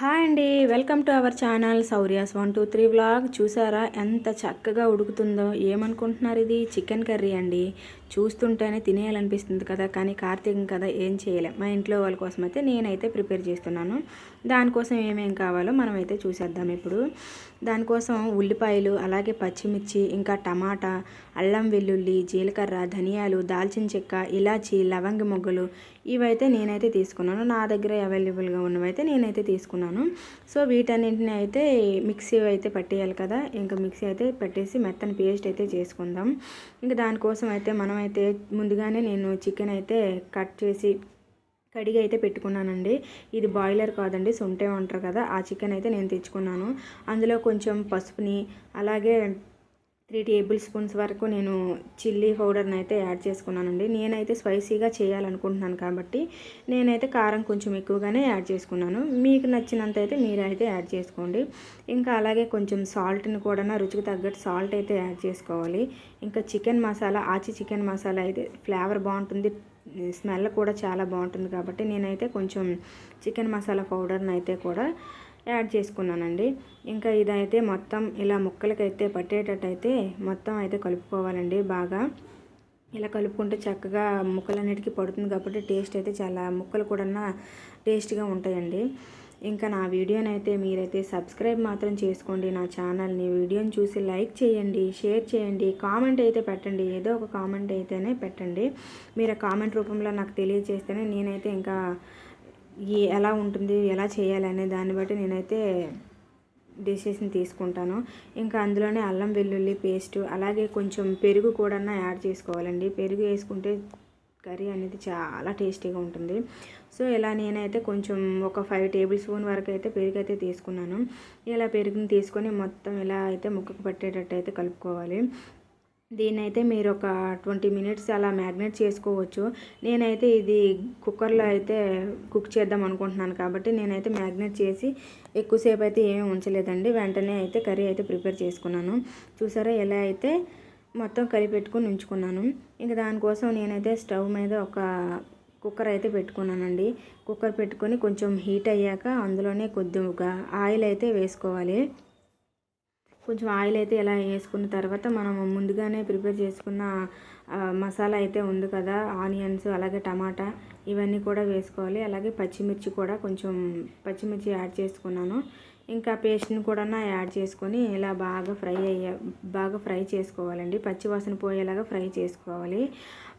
Hi అండి, welcome to our channel సౌర్యాస్ 123 vlog. చూసారా ఎంత చక్కగా ఉడుకుతుందో? ఏమనుకుంటున్నారు, ఇది చికెన్ కర్రీ అండి. చూస్తుంటేనే తినేయాలనిపిస్తుంది కదా, కానీ కార్తీకం కదా, ఏం చేయలేం. మా ఇంట్లో వాళ్ళ కోసం అయితే నేనైతే ప్రిపేర్ చేస్తున్నాను. దానికోసం ఏమేం కావాలో మనమైతే చూసేద్దాం ఇప్పుడు. దానికోసం ఉల్లిపాయలు, అలాగే పచ్చిమిర్చి, ఇంకా టమాటా, అల్లం వెల్లుల్లి, జీలకర్ర, ధనియాలు, దాల్చిన చెక్క, ఇలాచి, లవంగి మొగ్గలు ఇవైతే నేనైతే తీసుకున్నాను. నా దగ్గర అవైలబుల్గా ఉన్నవైతే నేనైతే తీసుకున్నాను. సో వీటన్నింటిని అయితే మిక్సీ అయితే పట్టేయాలి కదా, ఇంకా మిక్సీ అయితే పెట్టేసి మెత్తని పేస్ట్ అయితే చేసుకుందాం. ఇంకా దానికోసం అయితే మనమైతే ముందుగానే నేను చికెన్ అయితే కట్ చేసి కడిగి అయితే పెట్టుకున్నానండి. ఇది బాయిలర్ కాదండి, సొంటే ఉంటారు కదా, ఆ చికెన్ అయితే నేను తెచ్చుకున్నాను. అందులో కొంచెం పసుపుని, అలాగే 3 టేబుల్ స్పూన్స్ వరకు నేను చిల్లీ పౌడర్ని అయితే యాడ్ చేసుకున్నానండి. నేనైతే స్పైసీగా చేయాలనుకుంటున్నాను కాబట్టి నేనైతే కారం కొంచెం ఎక్కువగానే యాడ్ చేసుకున్నాను. మీకు నచ్చినంత అయితే మీరైతే యాడ్ చేసుకోండి. ఇంకా అలాగే కొంచెం సాల్ట్ని కూడా రుచికి తగ్గట్టు సాల్ట్ అయితే యాడ్ చేసుకోవాలి. ఇంకా చికెన్ మసాలా, ఆచి చికెన్ మసాలా అయితే ఫ్లేవర్ బాగుంటుంది, స్మెల్ కూడా చాలా బాగుంటుంది కాబట్టి నేనైతే కొంచెం చికెన్ మసాలా పౌడర్ని అయితే కూడా యాడ్ చేసుకున్నానండి. ఇంకా ఇదైతే మొత్తం ఇలా ముక్కలకైతే పట్టేటట్టు అయితే మొత్తం అయితే కలుపుకోవాలండి. బాగా ఇలా కలుపుకుంటే చక్కగా ముక్కలన్నిటికీ పడుతుంది కాబట్టి టేస్ట్ అయితే చాలా, ముక్కలు కూడా టేస్ట్గా ఉంటాయండి. ఇంకా నా వీడియోని అయితే మీరైతే సబ్స్క్రైబ్ మాత్రం చేసుకోండి నా ఛానల్ని. వీడియోని చూసి లైక్ చేయండి, షేర్ చేయండి, కామెంట్ అయితే పెట్టండి. ఏదో ఒక కామెంట్ అయితేనే పెట్టండి. మీరు ఆ కామెంట్ రూపంలో నాకు తెలియజేస్తేనే నేనైతే ఇంకా ఎలా ఉంటుంది, ఎలా చేయాలి అనే దాన్ని బట్టి నేనైతే డిసిషన్ తీసుకుంటాను. ఇంకా అందులోనే అల్లం వెల్లుల్లి పేస్ట్, అలాగే కొంచెం పెరుగు కూడా యాడ్ చేసుకోవాలండి. పెరుగు వేసుకుంటే కర్రీ అనేది చాలా టేస్టీగా ఉంటుంది. సో ఇలా నేనైతే కొంచెం ఒక 5 టేబుల్ స్పూన్ వరకు అయితే పెరుగు అయితే తీసుకున్నాను. ఇలా పెరుగుని తీసుకొని మొత్తం ఇలా అయితే ముక్కకు పట్టేటట్టు అయితే కలుపుకోవాలి. దీన్నైతే మీరు ఒక 20 మినిట్స్ అలా మ్యాగ్నేట్ చేసుకోవచ్చు. నేనైతే ఇది కుక్కర్లో అయితే కుక్ చేద్దాం అనుకుంటున్నాను కాబట్టి నేనైతే మ్యాగ్నేట్ చేసి ఎక్కువసేపు అయితే ఏమీ ఉంచలేదండి. వెంటనే అయితే కర్రీ అయితే ప్రిపేర్ చేసుకున్నాను. చూసారా ఎలా అయితే మొత్తం కలిపెట్టుకుని ఉంచుకున్నాను. ఇంకా దానికోసం నేనైతే స్టవ్ మీద ఒక కుక్కర్ అయితే పెట్టుకున్నానండి. కుక్కర్ పెట్టుకొని కొంచెం హీట్ అయ్యాక అందులోనే కొద్దిగా ఆయిల్ అయితే వేసుకోవాలి. కొంచెం ఆయిల్ అయితే ఇలా వేసుకున్న తర్వాత మనం ముందుగానే ప్రిపేర్ చేసుకున్న మసాలా అయితే ఉంది కదా, ఆనియన్స్, అలాగే టమాటా ఇవన్నీ కూడా వేసుకోవాలి. అలాగే పచ్చిమిర్చి కూడా కొంచెం పచ్చిమిర్చి యాడ్ చేసుకున్నాను. ఇంకా పేస్ట్ని కూడా యాడ్ చేసుకొని ఇలా బాగా ఫ్రై చేసుకోవాలండి. పచ్చివాసన పోయేలాగా ఫ్రై చేసుకోవాలి.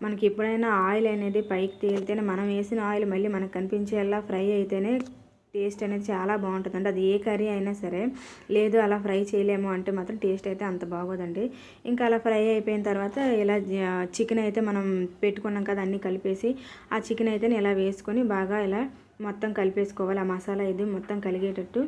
మనకి ఎప్పుడైనా ఆయిల్ అనేది పైకి తేలితేనే, మనం వేసిన ఆయిల్ మళ్ళీ మనకు కనిపించేలా ఫ్రై అయితేనే టేస్ట్ అనేది చాలా బాగుంటుందండి. అది ఏ కర్రీ అయినా సరే. లేదు అలా ఫ్రై చేయలేము అంటే మాత్రం టేస్ట్ అయితే అంత బాగోదండి. ఇంకా అలా ఫ్రై అయిపోయిన తర్వాత ఇలా చికెన్ అయితే మనం పెట్టుకున్నాం కదా, అన్నీ కలిపేసి ఆ చికెన్ అయితే ఇలా వేసుకొని బాగా ఇలా మొత్తం కలిపేసుకోవాలి. ఆ మసాలా ఇది మొత్తం కలిగేటట్టు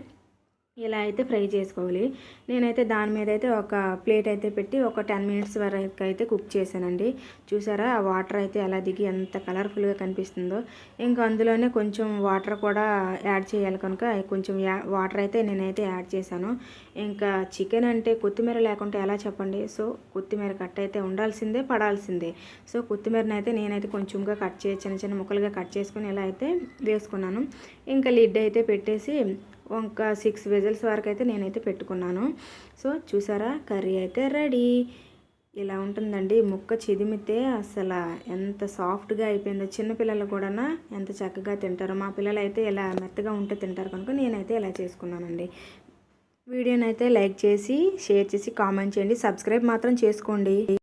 ఇలా అయితే ఫ్రై చేసుకోవాలి. నేనైతే దాని మీద అయితే ఒక ప్లేట్ అయితే పెట్టి ఒక 10 మినిట్స్ వరకు అయితే కుక్ చేశానండి. చూసారా ఆ వాటర్ అయితే ఎలా దిగి ఎంత కలర్ఫుల్గా కనిపిస్తుందో. ఇంకా అందులోనే కొంచెం వాటర్ కూడా యాడ్ చేయాలి కనుక కొంచెం వాటర్ అయితే నేనైతే యాడ్ చేశాను. ఇంకా చికెన్ అంటే కొత్తిమీర లేకుంటే ఎలా చెప్పండి. సో కొత్తిమీర కట్ అయితే ఉండాల్సిందే, పడాల్సిందే. సో కొత్తిమీరని అయితే నేనైతే కొంచెంగా చిన్న చిన్న ముక్కలుగా కట్ చేసుకుని ఇలా అయితే వేసుకున్నాను. ఇంకా లిడ్ అయితే పెట్టేసి ఒక 6 విజిల్స్ వరకు అయితే నేనైతే పెట్టుకున్నాను. సో చూసారా కర్రీ అయితే రెడీ. ఇలా ఉంటుందండి. ముక్క చిదిమితే అసలు ఎంత సాఫ్ట్గా అయిపోయిందో. చిన్నపిల్లలు కూడా ఎంత చక్కగా తింటారో. మా పిల్లలు అయితే ఇలా మెత్తగా ఉంటే తింటారు కనుక నేనైతే ఇలా చేసుకున్నానండి. వీడియోని అయితే లైక్ చేసి, షేర్ చేసి, కామెంట్ చేయండి. సబ్స్క్రైబ్ మాత్రం చేసుకోండి.